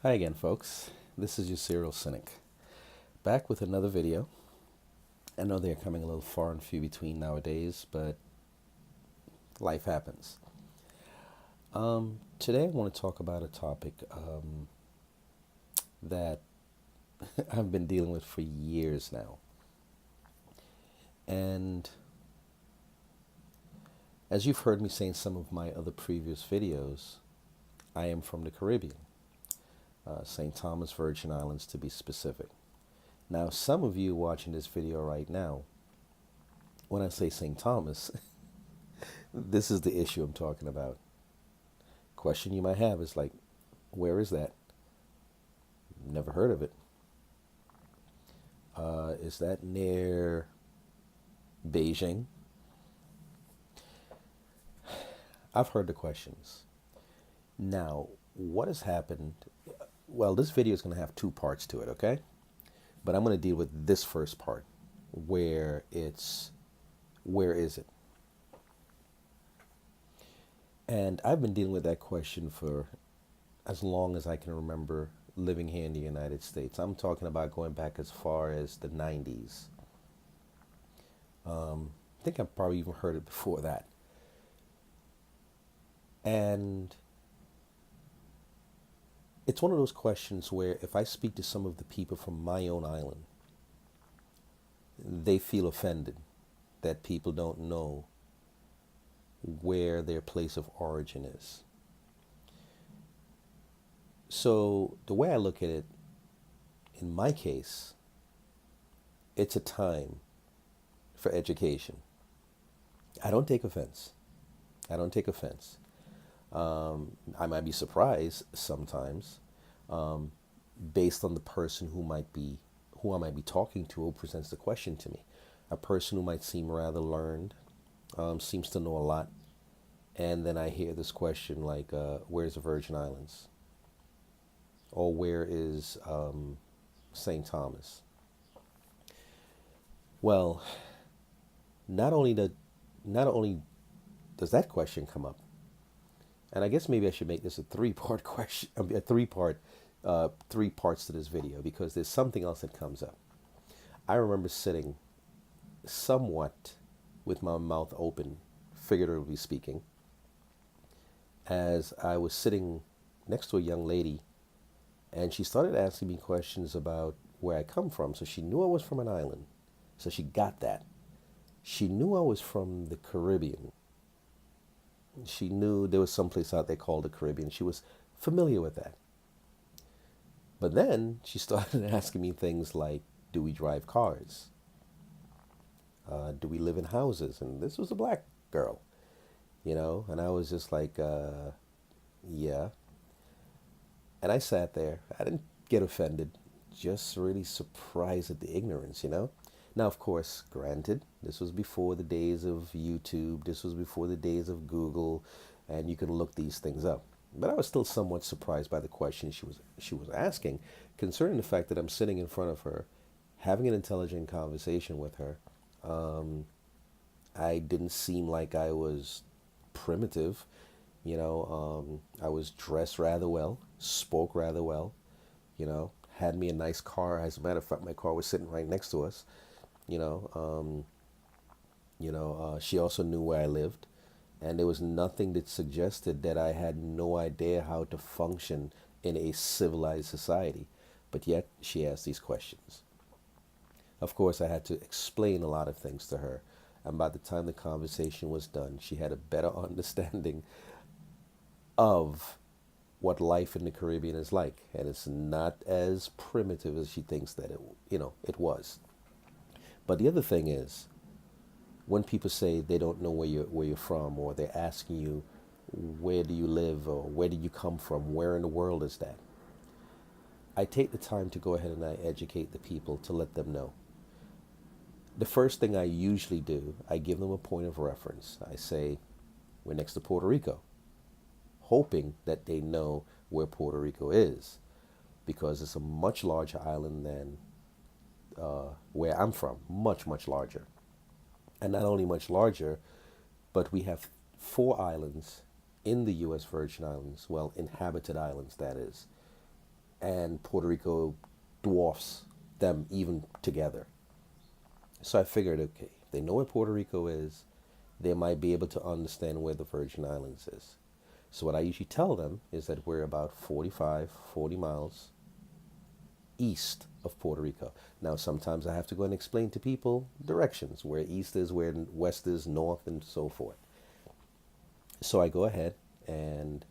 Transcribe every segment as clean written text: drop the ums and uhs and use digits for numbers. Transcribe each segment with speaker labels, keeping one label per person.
Speaker 1: Hi again, folks. This is your Serial Cynic. Back with another video. I know they're coming a little far and few between nowadays, but life happens. Today I want to talk about a topic that I've been dealing with for years now. And as you've heard me say in some of my other previous videos, I am from the Caribbean, St. Thomas Virgin Islands to be specific. Now, some of you watching this video right now, when I say St. Thomas, this is the issue I'm talking about. Question you might have is like, where is that? Never heard of it. Is that near Beijing? I've heard the questions. Now, what has happened? Well, this video is going to have two parts to it, okay? But I'm going to deal with this first part, where is it? And I've been dealing with that question for as long as I can remember living here in the United States. I'm talking about going back as far as the 90s. I think I've probably even heard it before that. And it's one of those questions where if I speak to some of the people from my own island, they feel offended that people don't know where their place of origin is. So the way I look at it, in my case, it's a time for education. I don't take offense. I don't take offense. I might be surprised sometimes, based on the person who I might be talking to, who presents the question to me. A person who might seem rather learned, seems to know a lot, and then I hear this question like, "Where's the Virgin Islands?" Or "Where is St. Thomas?" Well, not only does that question come up, and I guess maybe I should make this a three-part question, a three parts to this video, because there's something else that comes up. I remember sitting somewhat with my mouth open, figuratively speaking, as I was sitting next to a young lady, and she started asking me questions about where I come from. So she knew I was from an island. So she got that. She knew I was from the Caribbean. She knew there was some place out there called the Caribbean. She was familiar with that. But then she started asking me things like, do we drive cars? Do we live in houses? And this was a black girl, and I was just like, yeah. And I sat there. I didn't get offended, just really surprised at the ignorance. Now, of course, granted, this was before the days of YouTube. This was before the days of Google, and you can look these things up. But I was still somewhat surprised by the question she was asking, concerning the fact that I'm sitting in front of her, having an intelligent conversation with her. I didn't seem like I was primitive. I was dressed rather well, spoke rather well, had me a nice car. As a matter of fact, my car was sitting right next to us. She also knew where I lived, and there was nothing that suggested that I had no idea how to function in a civilized society. But yet, she asked these questions. Of course, I had to explain a lot of things to her, and by the time the conversation was done, she had a better understanding of what life in the Caribbean is like, and it's not as primitive as she thinks that it was. But the other thing is, when people say they don't know where you're from, or they're asking you, where do you live, or where did you come from, where in the world is that? I take the time to go ahead and I educate the people to let them know. The first thing I usually do, I give them a point of reference. I say, we're next to Puerto Rico, hoping that they know where Puerto Rico is, because it's a much larger island than where I'm from, much, much larger. And not only much larger, but we have 4 islands in the U.S. Virgin Islands, well, inhabited islands, that is. and Puerto Rico dwarfs them even together. So I figured, okay, if they know where Puerto Rico is, they might be able to understand where the Virgin Islands is. So what I usually tell them is that we're about 45, 40 miles east of Puerto Rico. Now, sometimes I have to go and explain to people directions, where east is, where west is, north, and so forth. So I go ahead and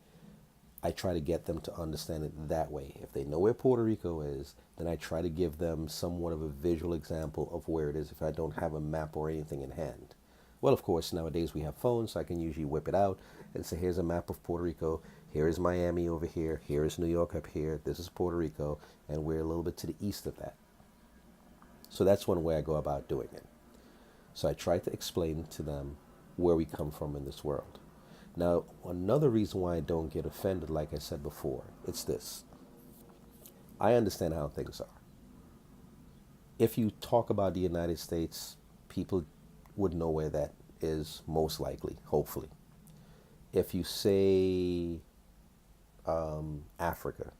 Speaker 1: I try to get them to understand it that way. If they know where Puerto Rico is, then I try to give them somewhat of a visual example of where it is if I don't have a map or anything in hand. Well, of course, nowadays we have phones, so I can usually whip it out and say, here's a map of Puerto Rico. Here is Miami over here. Here is New York up here. This is Puerto Rico. And we're a little bit to the east of that. So that's one way I go about doing it. So I try to explain to them where we come from in this world. Now, another reason why I don't get offended, like I said before, it's this. I understand how things are. If you talk about the United States, people would know where that is most likely, hopefully. If you say Africa,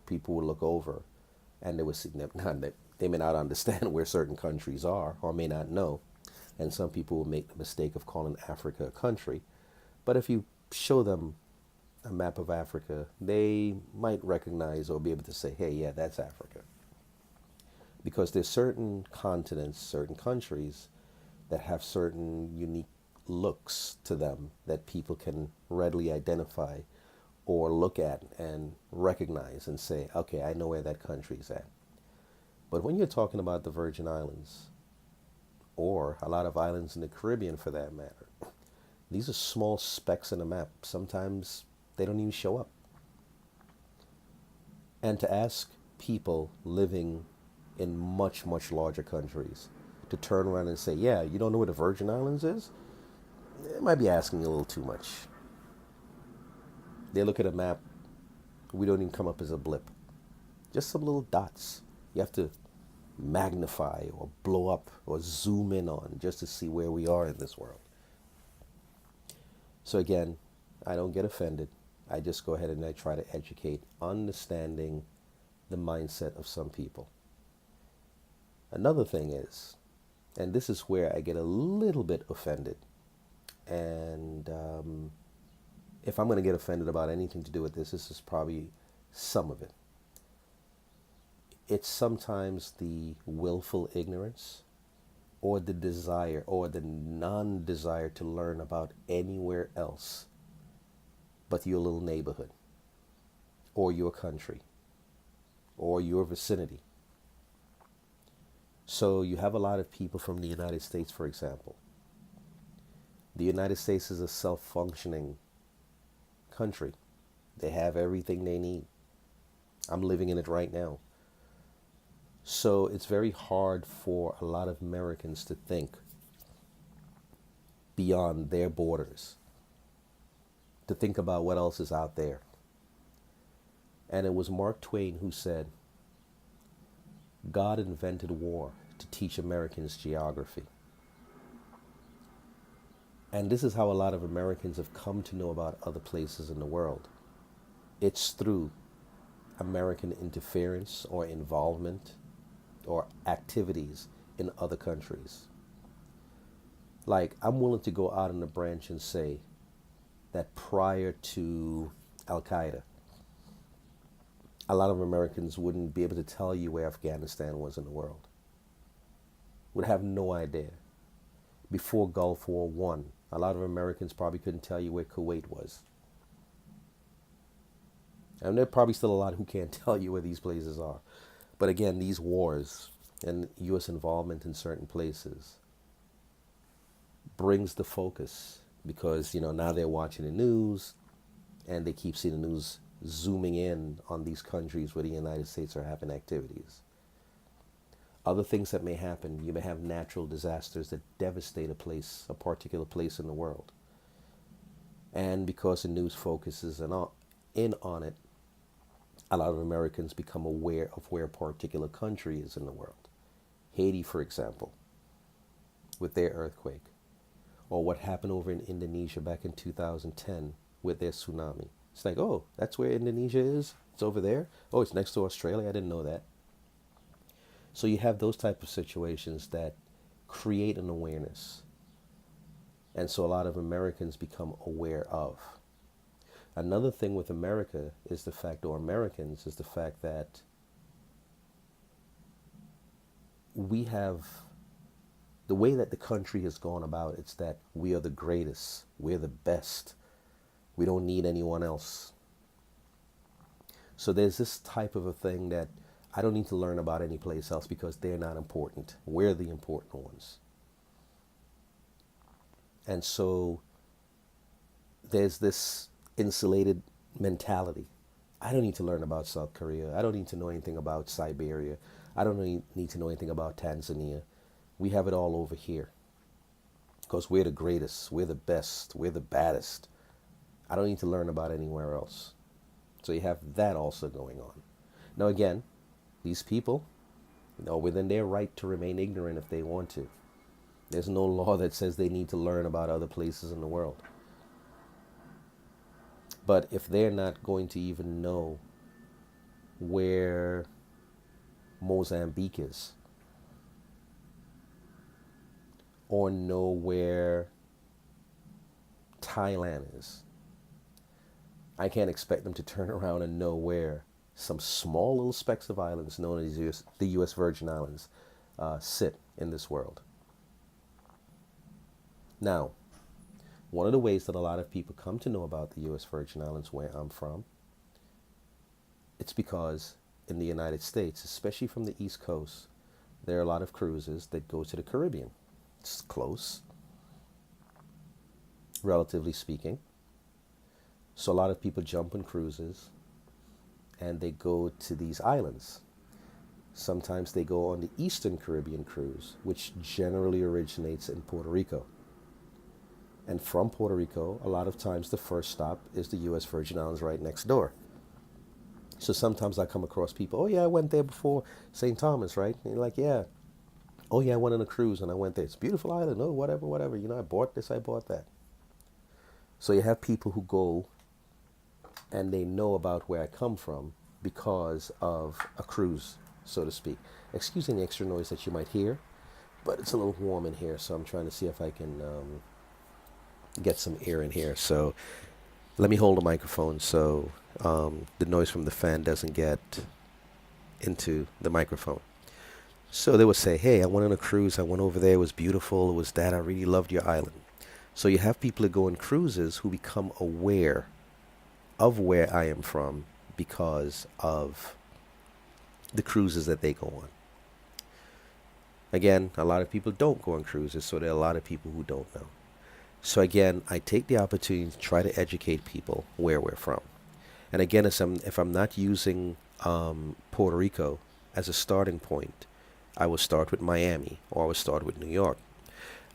Speaker 1: people would look over and they would see, they may not understand where certain countries are or may not know. And some people will make the mistake of calling Africa a country. But if you show them a map of Africa, they might recognize or be able to say, hey, yeah, that's Africa. Because there's certain continents, certain countries that have certain unique looks to them that people can readily identify or look at and recognize and say, okay, I know where that country is at. But when you're talking about the Virgin Islands, or a lot of islands in the Caribbean for that matter, these are small specks in a map. Sometimes they don't even show up. And to ask people living in much, much larger countries to turn around and say, yeah, you don't know where the Virgin Islands is? It might be asking a little too much. They look at a map, we don't even come up as a blip. Just some little dots. You have to magnify or blow up or zoom in on just to see where we are in this world. So again, I don't get offended. I just go ahead and I try to educate, understanding the mindset of some people. Another thing is, and this is where I get a little bit offended, and if I'm going to get offended about anything to do with this is probably some of it. It's sometimes the willful ignorance or the desire or the non-desire to learn about anywhere else but your little neighborhood or your country or your vicinity. So you have a lot of people from the United States, for example. The United States is a self-functioning country. They have everything they need. I'm living in it right now. So it's very hard for a lot of Americans to think beyond their borders, to think about what else is out there. And it was Mark Twain who said, God invented war to teach Americans geography. And this is how a lot of Americans have come to know about other places in the world. It's through American interference or involvement or activities in other countries. Like, I'm willing to go out on a branch and say that prior to Al-Qaeda, a lot of Americans wouldn't be able to tell you where Afghanistan was in the world. Would have no idea. Before Gulf War I, a lot of Americans probably couldn't tell you where Kuwait was. And there are probably still a lot who can't tell you where these places are. But again, these wars and U.S. involvement in certain places brings the focus because, now they're watching the news and they keep seeing the news zooming in on these countries where the United States are having activities. Other things that may happen, you may have natural disasters that devastate a particular place in the world. And because the news focuses in on it, a lot of Americans become aware of where a particular country is in the world. Haiti, for example, with their earthquake, or what happened over in Indonesia back in 2010 with their tsunami. It's like, oh, that's where Indonesia is? It's over there. Oh, it's next to Australia. I didn't know that. So you have those type of situations that create an awareness. And so a lot of Americans become aware of. Another thing with America is the fact, or Americans, is the fact that we have the way that the country has gone about. It's that we are the greatest, we're the best, we don't need anyone else. So there's this type of a thing that I don't need to learn about any place else because they're not important. We're the important ones. And so there's this insulated mentality. I don't need to learn about South Korea. I don't need to know anything about Siberia. I don't need to know anything about Tanzania. We have it all over here because we're the greatest, we're the best, we're the baddest. I don't need to learn about anywhere else. So you have that also going on. Now again, these people are within their right to remain ignorant if they want to. There's no law that says they need to learn about other places in the world. But if they're not going to even know where Mozambique is, or know where Thailand is, I can't expect them to turn around and know where some small little specks of islands known as the U.S. Virgin Islands sit in this world. Now, one of the ways that a lot of people come to know about the U.S. Virgin Islands, where I'm from, it's because in the United States, especially from the East Coast, there are a lot of cruises that go to the Caribbean. It's close, relatively speaking. So a lot of people jump on cruises and they go to these islands. Sometimes they go on the Eastern Caribbean cruise, which generally originates in Puerto Rico. And from Puerto Rico, a lot of times the first stop is the U.S. Virgin Islands right next door. So sometimes I come across people, oh yeah, I went there before, St. Thomas, right? And you're like, yeah. Oh yeah, I went on a cruise and I went there. It's a beautiful island. Oh, whatever. You know, I bought this, I bought that. So you have people who go and they know about where I come from because of a cruise, so to speak. Excuse any extra noise that you might hear, but it's a little warm in here, so I'm trying to see if I can get some air in here. So let me hold the microphone so the noise from the fan doesn't get into the microphone. So they would say, hey, I went on a cruise, I went over there, it was beautiful, it was that, I really loved your island. So you have people that go on cruises who become aware of where I am from because of the cruises that they go on. Again, a lot of people don't go on cruises, so there are a lot of people who don't know. So again, I take the opportunity to try to educate people where we're from. And again, if I'm not using Puerto Rico as a starting point, I will start with Miami, or I will start with New York.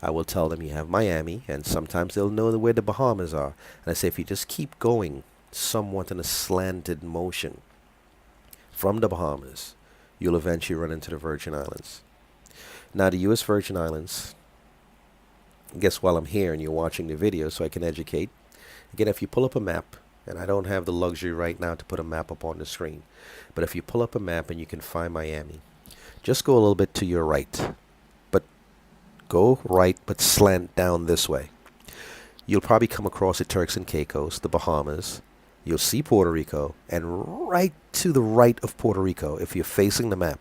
Speaker 1: I will tell them you have Miami, and sometimes they'll know where the Bahamas are. And I say, if you just keep going somewhat in a slanted motion from the Bahamas, you'll eventually run into the Virgin Islands. Now, the U.S. Virgin Islands, I guess while I'm here and you're watching the video so I can educate, again, if you pull up a map, and I don't have the luxury right now to put a map up on the screen, but if you pull up a map and you can find Miami, just go a little bit to your right, but go right, but slant down this way. You'll probably come across the Turks and Caicos, the Bahamas. You'll see Puerto Rico, and right to the right of Puerto Rico, if you're facing the map,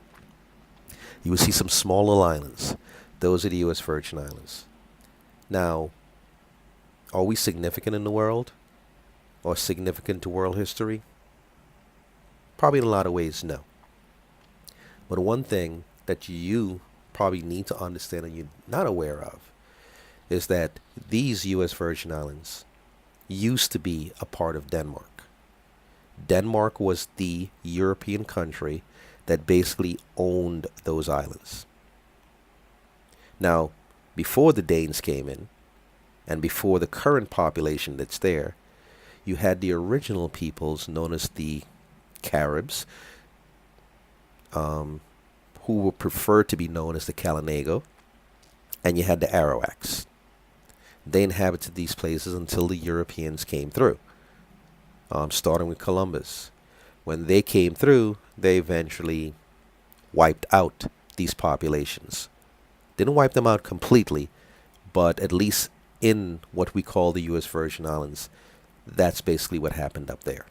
Speaker 1: you will see some small little islands. Those are the U.S. Virgin Islands. Now, are we significant in the world? Or significant to world history? Probably in a lot of ways, no. But one thing that you probably need to understand and you're not aware of is that these U.S. Virgin Islands used to be a part of Denmark. Denmark was the European country that basically owned those islands. Now, before the Danes came in, and before the current population that's there, you had the original peoples known as the Caribs, who were preferred to be known as the Kalinago, and you had the Arawaks. They inhabited these places until the Europeans came through, starting with Columbus. When they came through, they eventually wiped out these populations. Didn't wipe them out completely, but at least in what we call the U.S. Virgin Islands, that's basically what happened up there.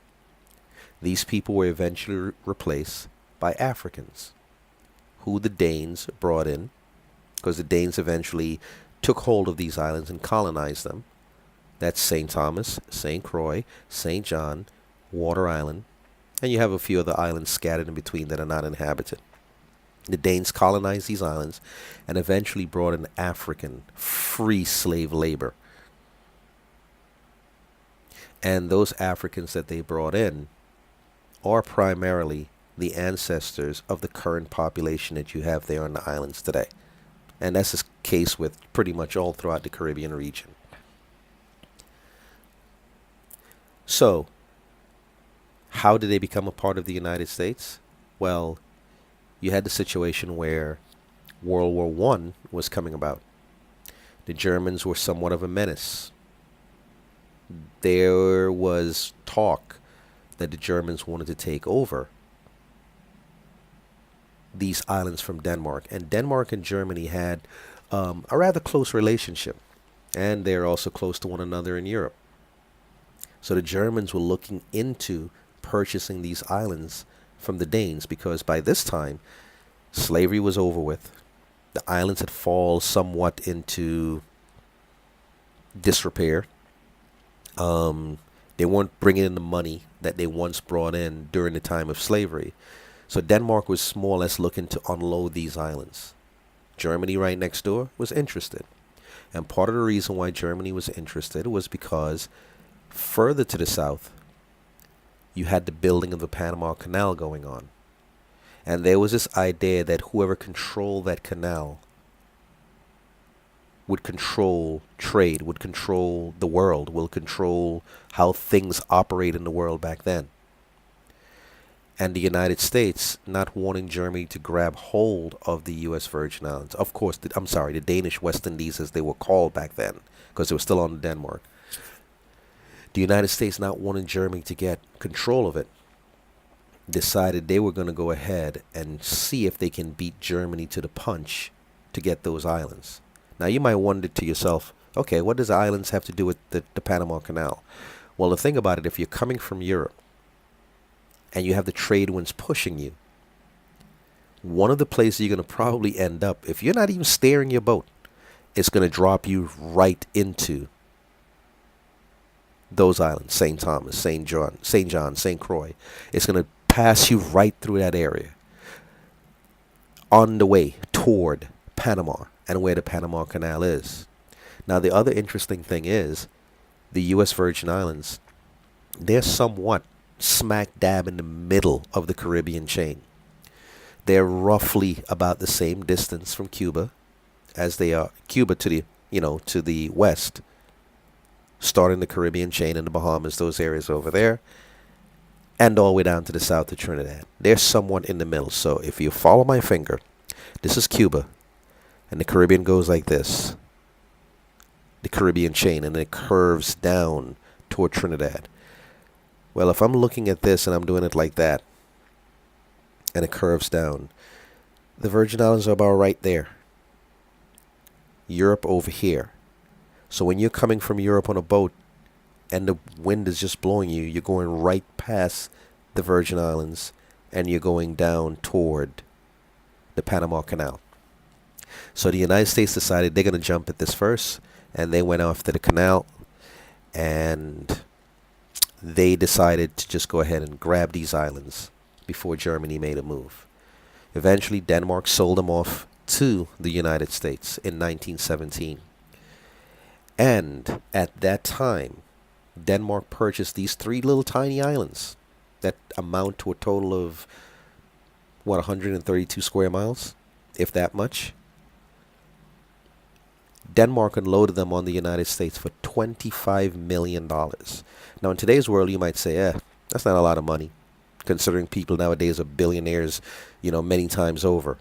Speaker 1: These people were eventually replaced by Africans, who the Danes brought in, because the Danes eventually took hold of these islands and colonized them. That's St. Thomas, St. Croix, St. John, Water Island, and you have a few other islands scattered in between that are not inhabited. The Danes colonized these islands and eventually brought in African free slave labor. And those Africans that they brought in are primarily the ancestors of the current population that you have there on the islands today. And that's the case with pretty much all throughout the Caribbean region. So, how did they become a part of the United States? Well, you had the situation where World War One was coming about. The Germans were somewhat of a menace. There was talk that the Germans wanted to take over these islands from Denmark. And Denmark and Germany had a rather close relationship. And they're also close to one another in Europe. So the Germans were looking into purchasing these islands from the Danes because by this time, slavery was over with. The islands had fallen somewhat into disrepair. They weren't bringing in the money that they once brought in during the time of slavery. So Denmark was more or less looking to unload these islands. Germany, right next door, was interested. And part of the reason why Germany was interested was because further to the south, you had the building of the Panama Canal going on. And there was this idea that whoever controlled that canal would control trade, would control the world, will control how things operate in the world back then. And the United States not wanting Germany to grab hold of the U.S. Virgin Islands. Of course, the Danish West Indies as they were called back then, because they were still on Denmark. The United States not wanting Germany to get control of it, decided they were going to go ahead and see if they can beat Germany to the punch to get those islands. Now you might wonder to yourself, okay, what does the islands have to do with the Panama Canal? Well, the thing about it, if you're coming from Europe and you have the trade winds pushing you, one of the places you're going to probably end up, if you're not even steering your boat, it's going to drop you right into those islands, St. Thomas, St. John, St. Croix. It's going to pass you right through that area on the way toward Panama and where the Panama Canal is. Now, the other interesting thing is the U.S. Virgin Islands, they're somewhat smack dab in the middle of the Caribbean chain. They're roughly about the same distance from Cuba as they are Cuba to the west, starting the Caribbean chain in the Bahamas, those areas over there, and all the way down to the south to Trinidad. They're somewhat in the middle. So if you follow my finger, this is Cuba, and the Caribbean goes like this, the Caribbean chain, and it curves down toward Trinidad. Well, if I'm looking at this and I'm doing it like that, and it curves down, the Virgin Islands are about right there. Europe over here. So when you're coming from Europe on a boat and the wind is just blowing you, you're going right past the Virgin Islands and you're going down toward the Panama Canal. So the United States decided they're going to jump at this first, and they went off to the canal, and they decided to just go ahead and grab these islands before Germany made a move. Eventually, Denmark sold them off to the United States in 1917. And at that time, Denmark purchased these 3 little tiny islands that amount to a total of, 132 square miles, if that much. Denmark unloaded them on the United States for $25 million. Now, in today's world, you might say, that's not a lot of money, considering people nowadays are billionaires, many times over.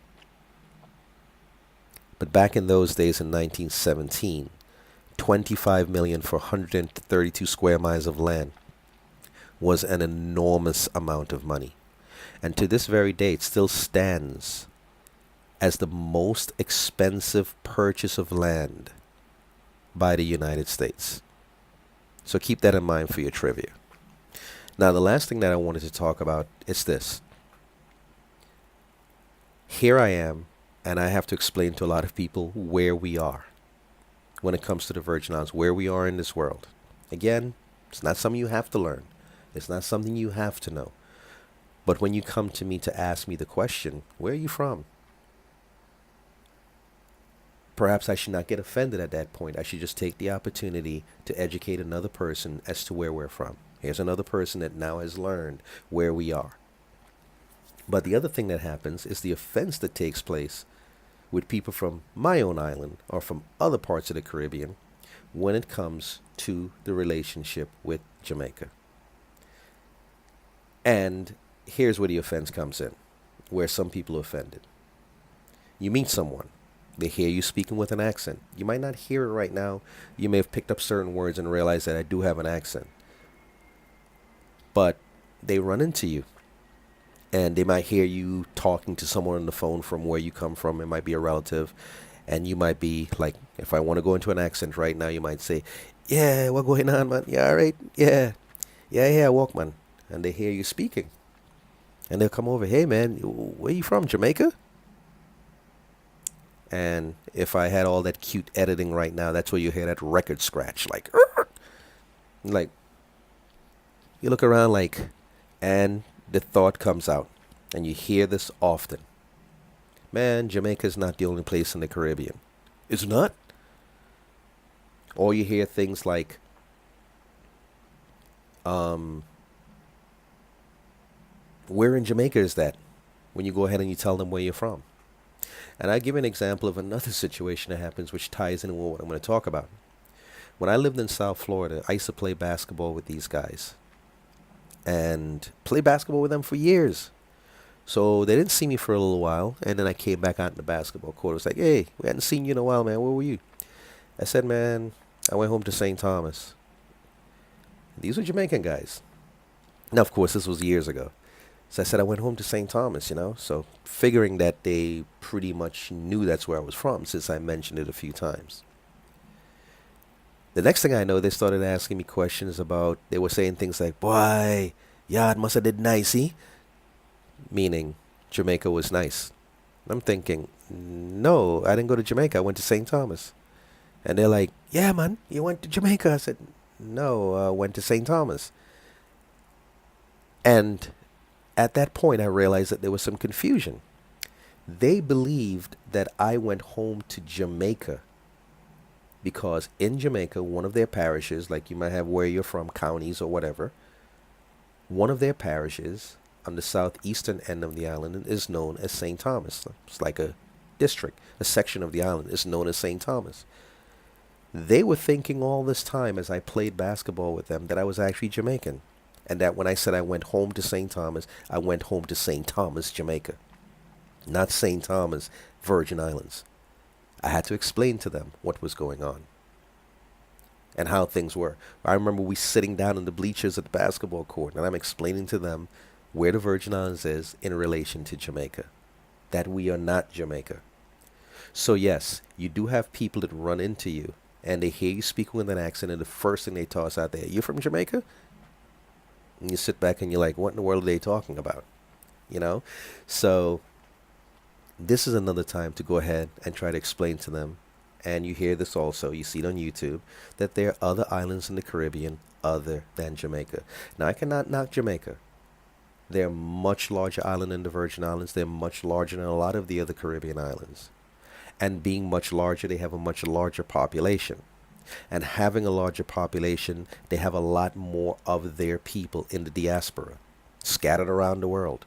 Speaker 1: But back in those days in 1917, $25 million for 132 square miles of land was an enormous amount of money. And to this very day, it still stands as the most expensive purchase of land by the United States. So keep that in mind for your trivia. Now, the last thing that I wanted to talk about is this. Here I am, and I have to explain to a lot of people where we are when it comes to the Virgin Islands, where we are in this world. Again, it's not something you have to learn. It's not something you have to know. But when you come to me to ask me the question, where are you from? Perhaps I should not get offended at that point. I should just take the opportunity to educate another person as to where we're from. Here's another person that now has learned where we are. But the other thing that happens is the offense that takes place with people from my own island or from other parts of the Caribbean when it comes to the relationship with Jamaica. And here's where the offense comes in, where some people are offended. You meet someone. They hear you speaking with an accent. You might not hear it right now. You may have picked up certain words and realized that I do have an accent. But they run into you. And they might hear you talking to someone on the phone from where you come from. It might be a relative. And you might be like, if I want to go into an accent right now, you might say, yeah, what going on, man? Yeah, all right. Yeah. Yeah, walk, man. And they hear you speaking. And they'll come over, hey, man, where you from, Jamaica? And if I had all that cute editing right now, that's where you hear that record scratch, like, you look around like, and the thought comes out, and you hear this often. Man, Jamaica is not the only place in the Caribbean. It's not? Or you hear things like, where in Jamaica is that? When you go ahead and you tell them where you're from. And I give an example of another situation that happens which ties in with what I'm going to talk about. When I lived in South Florida, I used to play basketball with these guys. And play basketball with them for years. So they didn't see me for a little while. And then I came back out in the basketball court. It was like, hey, we hadn't seen you in a while, man. Where were you? I said, man, I went home to St. Thomas. These were Jamaican guys. Now, of course, this was years ago. So I said I went home to St. Thomas, so figuring that they pretty much knew that's where I was from since I mentioned it a few times. The next thing I know, they started asking me questions about, they were saying things like, boy, yard must have did nicey, meaning Jamaica was nice. I'm thinking, no, I didn't go to Jamaica, I went to St. Thomas. And they're like, yeah, man, you went to Jamaica. I said, no, I went to St. Thomas. And at that point, I realized that there was some confusion. They believed that I went home to Jamaica because in Jamaica, one of their parishes, like you might have where you're from, counties or whatever, one of their parishes on the southeastern end of the island is known as St. Thomas. It's like a district, a section of the island is known as St. Thomas. They were thinking all this time as I played basketball with them that I was actually Jamaican. And that when I said I went home to St. Thomas, I went home to St. Thomas, Jamaica. Not St. Thomas, Virgin Islands. I had to explain to them what was going on. And how things were. I remember we sitting down in the bleachers at the basketball court. And I'm explaining to them where the Virgin Islands is in relation to Jamaica. That we are not Jamaica. So yes, you do have people that run into you. And they hear you speaking with an accent. And the first thing they toss out there, you from Jamaica? And you sit back and you're like, what in the world are they talking about? So this is another time to go ahead and try to explain to them. And you hear this also, you see it on YouTube, that there are other islands in the Caribbean other than Jamaica. Now, I cannot knock Jamaica. They're a much larger island than the Virgin Islands. They're much larger than a lot of the other Caribbean islands. And being much larger, they have a much larger population. And having a larger population, they have a lot more of their people in the diaspora, scattered around the world.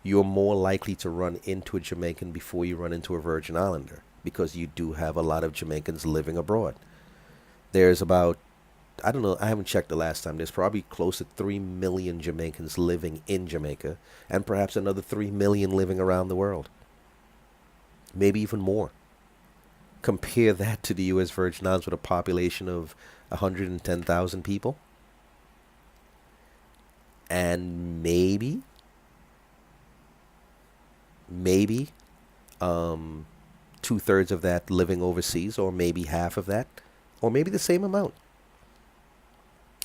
Speaker 1: You're more likely to run into a Jamaican before you run into a Virgin Islander, because you do have a lot of Jamaicans living abroad. There's about, I don't know, I haven't checked the last time, there's probably close to 3 million Jamaicans living in Jamaica, and perhaps another 3 million living around the world. Maybe even more. Compare that to the U.S. Virgin Islands with a population of 110,000 people. and maybe um, 2/3 of that living overseas, or maybe half of that, or maybe the same amount.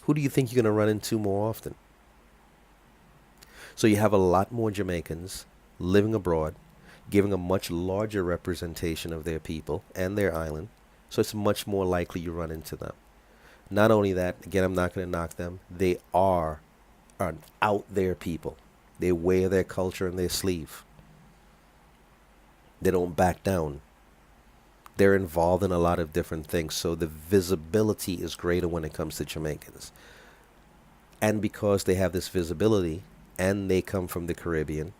Speaker 1: Who do you think you're going to run into more often? So you have a lot more Jamaicans living abroad, giving a much larger representation of their people and their island. So it's much more likely you run into them. Not only that, again, I'm not going to knock them. They are an out there people. They wear their culture in their sleeve. They don't back down. They're involved in a lot of different things. So the visibility is greater when it comes to Jamaicans. And because they have this visibility and they come from the Caribbean,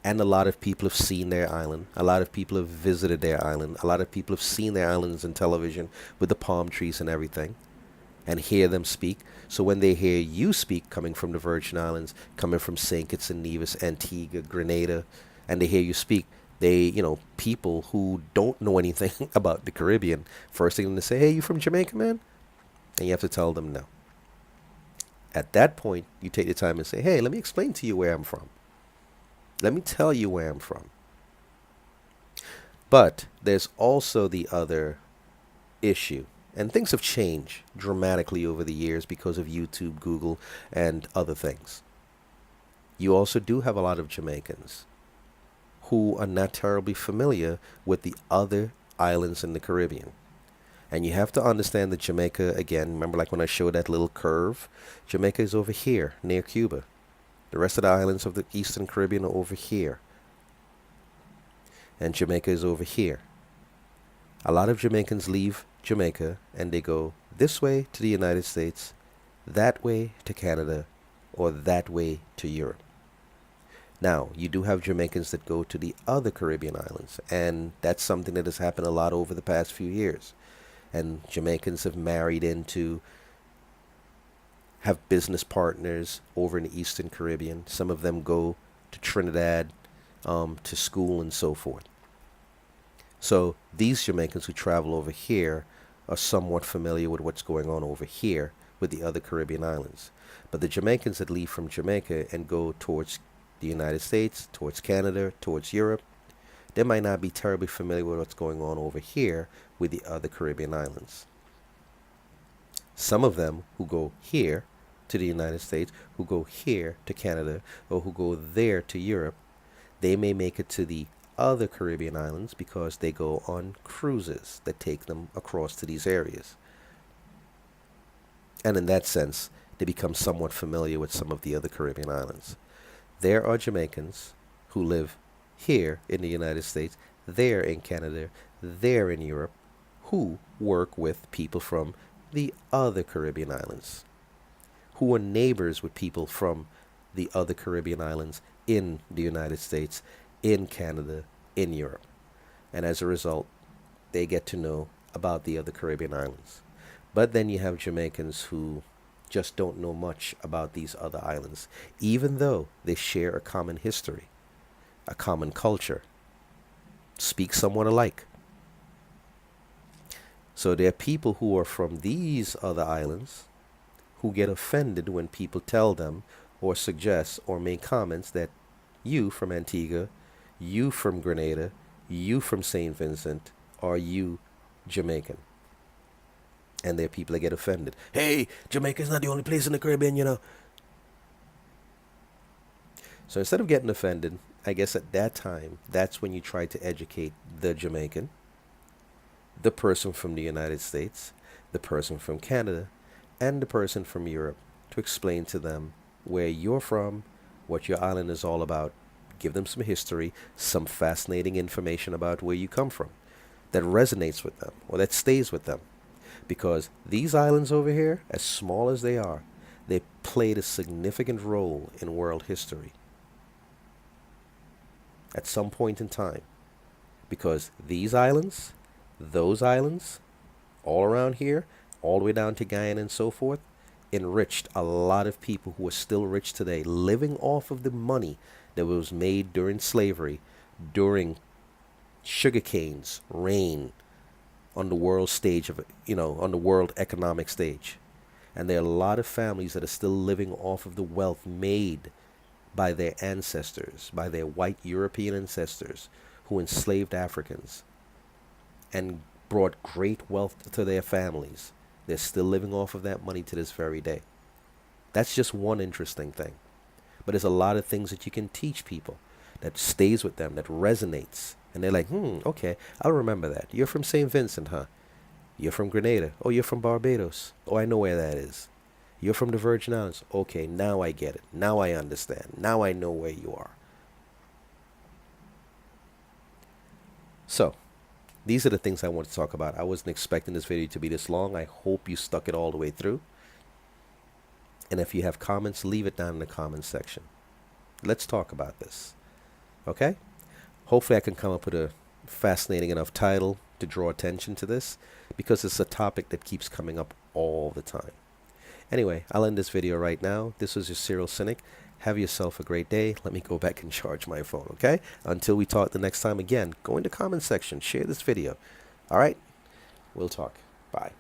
Speaker 1: and a lot of people have seen their island, a lot of people have visited their island, a lot of people have seen their islands in television with the palm trees and everything, and hear them speak. So when they hear you speak, coming from the Virgin Islands, coming from St. Kitts and Nevis, Antigua, Grenada, and they hear you speak, people who don't know anything about the Caribbean, first thing they say, hey, you from Jamaica, man? And you have to tell them no. At that point, you take the time and say, hey, let me explain to you where I'm from. Let me tell you where I'm from. But there's also the other issue. And things have changed dramatically over the years because of YouTube, Google, and other things. You also do have a lot of Jamaicans who are not terribly familiar with the other islands in the Caribbean. And you have to understand that Jamaica, again, remember like when I showed that little curve? Jamaica is over here, near Cuba. The rest of the islands of the Eastern Caribbean are over here. And Jamaica is over here. A lot of Jamaicans leave Jamaica and they go this way to the United States, that way to Canada, or that way to Europe. Now, you do have Jamaicans that go to the other Caribbean islands, and that's something that has happened a lot over the past few years. And Jamaicans have married into, have business partners over in the Eastern Caribbean. Some of them go to Trinidad to school and so forth. So these Jamaicans who travel over here are somewhat familiar with what's going on over here with the other Caribbean islands. But the Jamaicans that leave from Jamaica and go towards the United States, towards Canada, towards Europe, they might not be terribly familiar with what's going on over here with the other Caribbean islands. Some of them who go here to the United States, who go here to Canada, or who go there to Europe, they may make it to the other Caribbean islands because they go on cruises that take them across to these areas. And in that sense, they become somewhat familiar with some of the other Caribbean islands. There are Jamaicans who live here in the United States, there in Canada, there in Europe, who work with people from the other Caribbean islands, who are neighbors with people from the other Caribbean islands in the United States, in Canada, in Europe. And as a result, they get to know about the other Caribbean islands. But then you have Jamaicans who just don't know much about these other islands, even though they share a common history, a common culture, speak somewhat alike. So there are people who are from these other islands who get offended when people tell them or suggest or make comments that you from Antigua, you from Grenada, you from St. Vincent, are you Jamaican? And there are people that get offended. Hey, Jamaica is not the only place in the Caribbean, you know. So instead of getting offended, I guess at that time, that's when you try to educate the Jamaican, the person from the United States, the person from Canada, and the person from Europe to explain to them where you're from, what your island is all about, give them some history, some fascinating information about where you come from that resonates with them or that stays with them. Because these islands over here, as small as they are, they played a significant role in world history at some point in time. Because these islands, those islands, all around here, all the way down to Guyana and so forth, enriched a lot of people who are still rich today, living off of the money that was made during slavery, during sugar canes, rain, on the world stage of, on the world economic stage. And there are a lot of families that are still living off of the wealth made by their ancestors, by their white European ancestors who enslaved Africans and brought great wealth to their families. They're still living off of that money to this very day. That's just one interesting thing. But there's a lot of things that you can teach people that stays with them, that resonates. And they're like, okay, I'll remember that. You're from St. Vincent, huh? You're from Grenada. Oh, you're from Barbados. Oh, I know where that is. You're from the Virgin Islands. Okay, now I get it. Now I understand. Now I know where you are. So, these are the things I want to talk about. I wasn't expecting this video to be this long. I hope you stuck it all the way through. And if you have comments, leave it down in the comments section. Let's talk about this. Okay? Hopefully I can come up with a fascinating enough title to draw attention to this, because it's a topic that keeps coming up all the time. Anyway, I'll end this video right now. This was your Serial Cynic. Have yourself a great day. Let me go back and charge my phone, okay? Until we talk the next time again, go in the comment section. Share this video. All right? We'll talk. Bye.